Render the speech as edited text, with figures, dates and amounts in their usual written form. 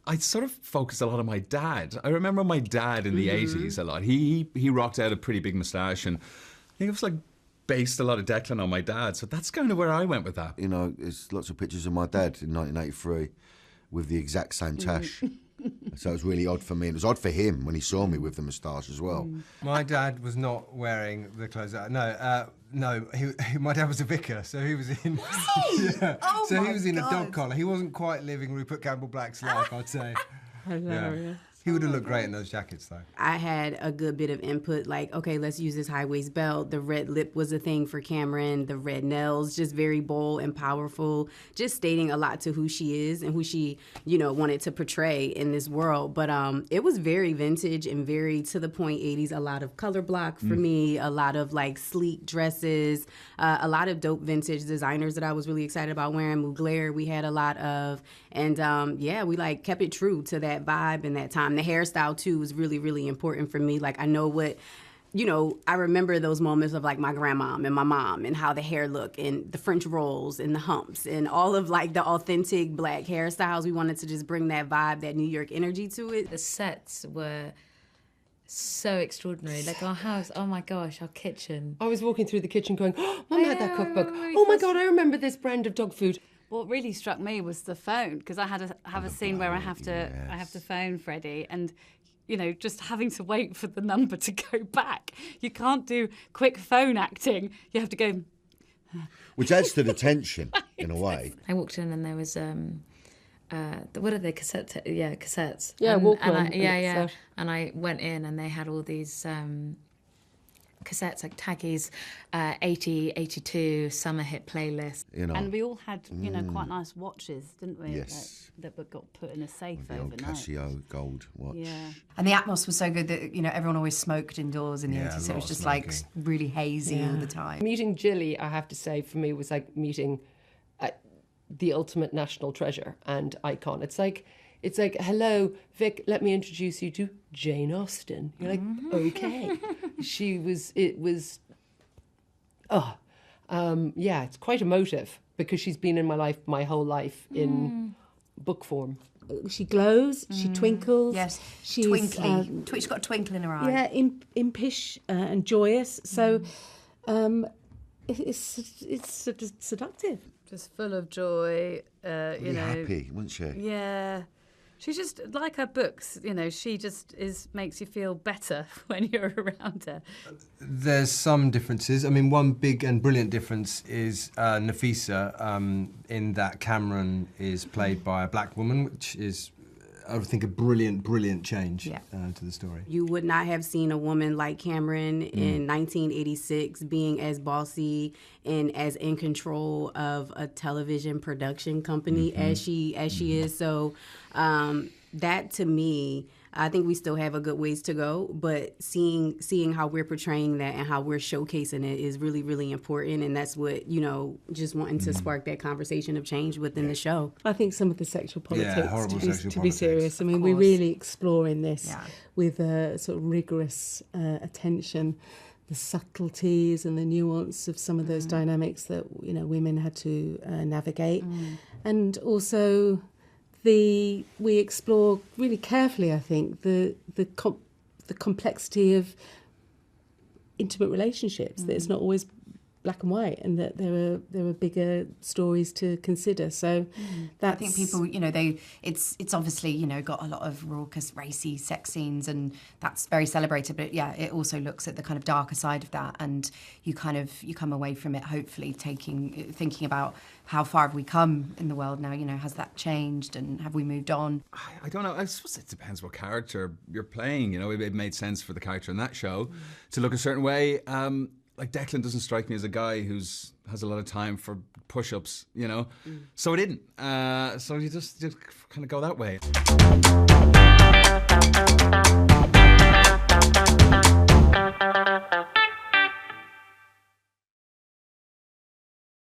I sort of focused a lot on my dad. I remember my dad in the 80s a lot. He rocked out a pretty big moustache, and I think it was like based a lot of Declan on my dad. So that's kind of where I went with that. You know, there's lots of pictures of my dad in 1983 with the exact same tash. So it was really odd for me. It was odd for him when he saw me with the moustache as well. My dad was not wearing the clothes. No, my dad was a vicar, so he was in. Yeah, Oh so he my was in a God. dog collar. He wasn't quite living Rupert Campbell Black's life, I'd say. Hilarious. He would have looked great in those jackets, though. I had a good bit of input, like, okay, let's use this high-waist belt. The red lip was a thing for Cameron. The red nails, just very bold and powerful, just stating a lot to who she is and who she, wanted to portray in this world. But it was very vintage and very to the point 80s. A lot of color block for me, a lot of like sleek dresses, a lot of dope vintage designers that I was really excited about wearing. Mugler, we had a lot of, and we like kept it true to that vibe and that time. The hairstyle too was really, really important for me. Like I know what, I remember those moments of like my grandma and my mom and how the hair looked and the French rolls and the humps and all of like the authentic Black hairstyles. We wanted to just bring that vibe, that New York energy to it. The sets were so extraordinary. Like our house, oh my gosh, our kitchen. I was walking through the kitchen going, oh, Mum had that Yeah, cookbook. I remember Oh my first- God, I remember this brand of dog food. What really struck me was the phone, because I had a scene where I have to phone Freddie, and just having to wait for the number to go back. You can't do quick phone acting. You have to go. Which adds to the tension, in a way. I walked in and there was what are they, cassettes? Yeah, cassettes. Yeah, and, Walkman. And I went in and they had all these cassettes like Taggy's 80, 82 summer hit playlist. And we all had, quite nice watches, didn't we? Yes. That got put in a safe The old overnight. Casio gold watch. Yeah. And the atmosphere was so good that, everyone always smoked indoors in the Yeah, 80s. a So it lot was of just smoking. like really hazy all the time. Meeting Jilly, I have to say, for me was like meeting the ultimate national treasure and icon. It's like, hello, Vic, let me introduce you to Jane Austen. You're like, okay. It's quite emotive because she's been in my life my whole life in book form. She glows, she twinkles. Yes, she's twinkly. She's got a twinkle in her eye. Yeah, impish and joyous. So it's sort of seductive. Just full of joy, Really happy, wasn't she? Yeah. She's just, like her books, she just makes you feel better when you're around her. There's some differences. I mean, one big and brilliant difference is Nafisa, in that Cameron is played by a black woman, which is, I would think, a brilliant change to the story. You would not have seen a woman like Cameron in 1986 being as bossy and as in control of a television production company as she is. So that, to me, I think we still have a good ways to go, but seeing how we're portraying that and how we're showcasing it is really, really important. And that's what, just wanting to spark that conversation of change within the show. I think some of the sexual politics, horrible to sexual be politics. serious. I mean, we're really exploring this with a sort of rigorous attention, the subtleties and the nuance of some of those dynamics that, women had to navigate. And also we explore really carefully, I think, the complexity of intimate relationships, that it's not always black and white, and that there are bigger stories to consider. So that's, I think people, it's obviously, got a lot of raucous, racy sex scenes, and that's very celebrated. But yeah, it also looks at the kind of darker side of that, and you come away from it hopefully thinking about how far have we come in the world now. Has that changed, and have we moved on? I don't know. I suppose it depends what character you're playing. It made sense for the character in that show to look a certain way. Like Declan doesn't strike me as a guy who's has a lot of time for push-ups, So it didn't. So you just kind of go that way.